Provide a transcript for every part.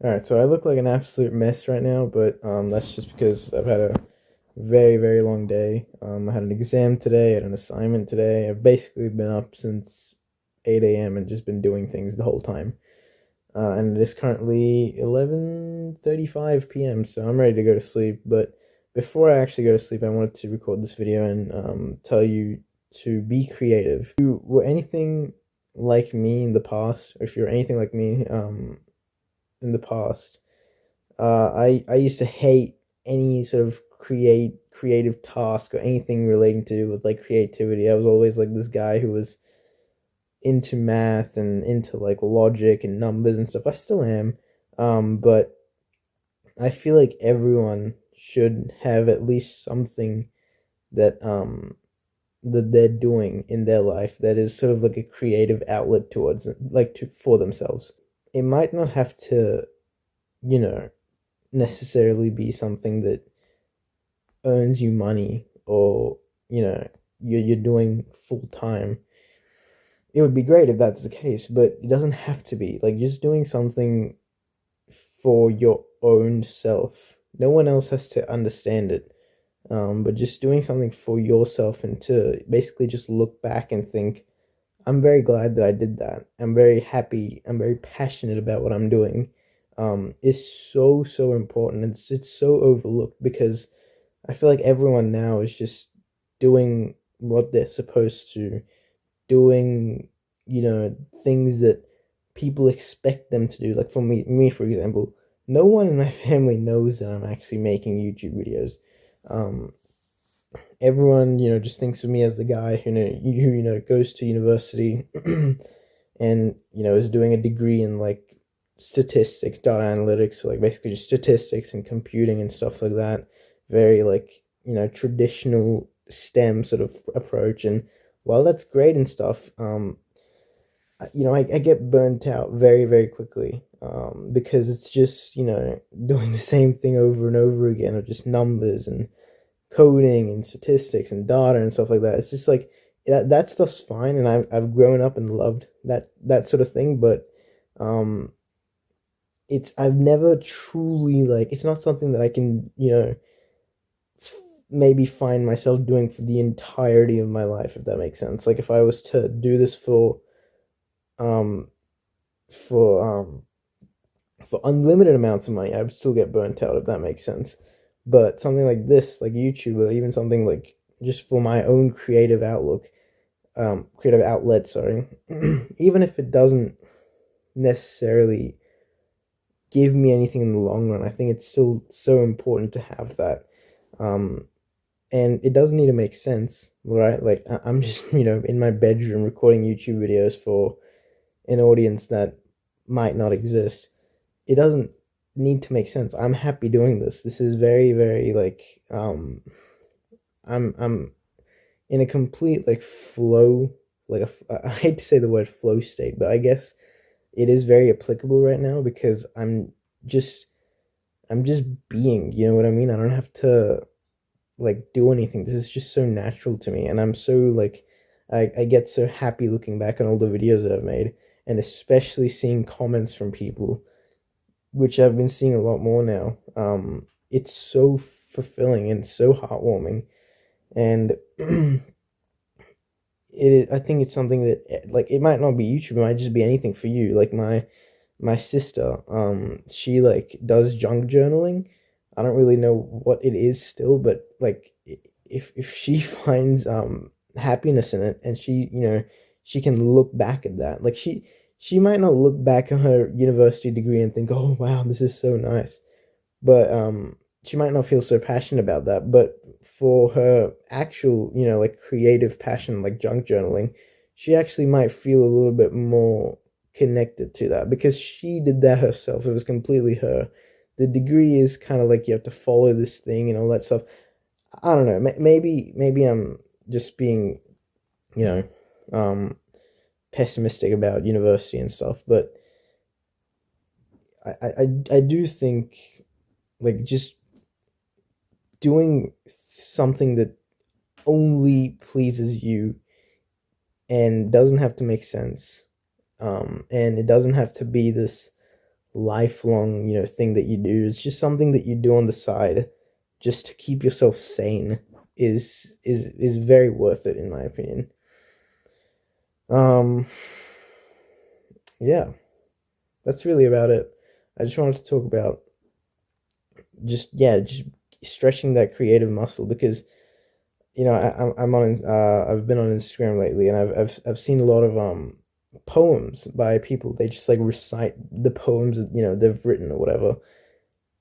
Alright, so I look like an absolute mess right now, but that's just because I've had a very, very long day. I had an exam today, I had an assignment today. I've basically been up since 8 a.m. and just been doing things the whole time. And it is currently 11:35 p.m., so I'm ready to go to sleep. But before I actually go to sleep, I wanted to record this video and tell you to be creative. If you were anything like me in the past, or if you're anything like me in the past, I used to hate any sort of creative task or anything relating to do with like creativity. I was always like this guy who was into math and into like logic and numbers and stuff. I still am, but I feel like everyone should have at least something that that they're doing in their life that is sort of like a creative outlet towards like to for themselves. It might not have to, you know, necessarily be something that earns you money or you're doing full time. It would be great if that's the case, but it doesn't have to be. Like just doing something for your own self. No one else has to understand it. But just doing something for yourself and to basically just look back and think, I'm very glad that I did that. I'm very happy. I'm very passionate about what I'm doing. Is so so important. It's so overlooked because I feel like everyone now is just doing what they're supposed to, doing, you know, things that people expect them to do. Like for me for example, no one in my family knows that I'm actually making YouTube videos. Um, Everyone, just thinks of me as the guy who goes to university and is doing a degree in like statistics, data analytics, so like basically just statistics and computing and stuff like that. Very like traditional STEM sort of approach. And while that's great and stuff, I get burnt out very very quickly, because it's just doing the same thing over and over again, or just numbers and coding and statistics and data and stuff like that. It's just like that stuff's fine, and I've grown up and loved that sort of thing. But um, it's I've never truly like it's not something that I can maybe find myself doing for the entirety of my life, if that makes sense. Like if I was to do this um for um for unlimited amounts of money, I would still get burnt out, if that makes sense. But something like this, like YouTube, or even something like just for my own creative outlet, sorry, even if it doesn't necessarily give me anything in the long run, I think it's still so important to have that. Um, and it does need to make sense, right? Like I'm just, in my bedroom recording YouTube videos for an audience that might not exist. It doesn't need to make sense. I'm happy doing this. This is very, very like I'm in a complete like flow, like I hate to say the word flow state, but I guess it is very applicable right now because just I'm just being, you know what I mean? I don't have to like do anything. This is just so natural to me, and I'm so like I get so happy looking back on all the videos that I've made, and especially seeing comments from people, which I've been seeing a lot more now. It's so fulfilling and so heartwarming, and it is. I think it's something that like it might not be YouTube, it might just be anything for you. Like my sister, she like does junk journaling. I don't really know what it is still, but like if she finds happiness in it, and she can look back at that. Like she might not look back on her university degree and think, "Oh wow, this is so nice." But she might not feel so passionate about that. But for her actual, like creative passion, like junk journaling, she actually might feel a little bit more connected to that because she did that herself. It was completely her. The degree is kind of like you have to follow this thing and all that stuff. I don't know. Maybe I'm just being, you know, um, pessimistic about university and stuff. But I do think like just doing something that only pleases you and doesn't have to make sense, and it doesn't have to be this lifelong, thing that you do. It's just something that you do on the side just to keep yourself sane is very worth it in my opinion. Um yeah, that's really about it. I just wanted to talk about just stretching that creative muscle because I'm on I've been on Instagram lately, and I've seen a lot of poems by people. They just like recite the poems they've written or whatever,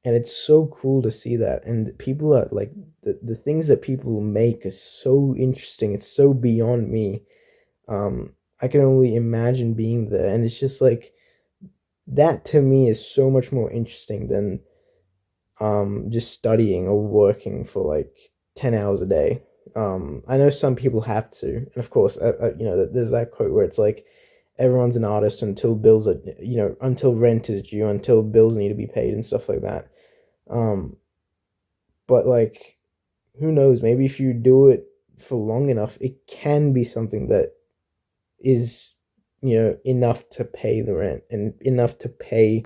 and it's so cool to see that. And people are like the things that people make is so interesting. It's so beyond me. I can only imagine being there, and it's just like that to me is so much more interesting than just studying or working for like 10 hours a day. I know some people have to, and of course, there's that quote where it's like, everyone's an artist until bills are, until rent is due, until bills need to be paid and stuff like that. Um, but like, who knows? Maybe if you do it for long enough, it can be something that is, enough to pay the rent and enough to pay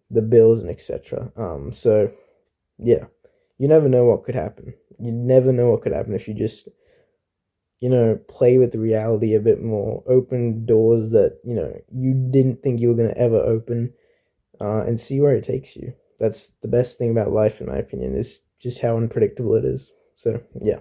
the bills and etc. So yeah, you never know what could happen. You never know what could happen if you just, play with reality a bit more, open doors that, you didn't think you were going to ever open, and see where it takes you. That's the best thing about life, in my opinion, is just how unpredictable it is. So, yeah.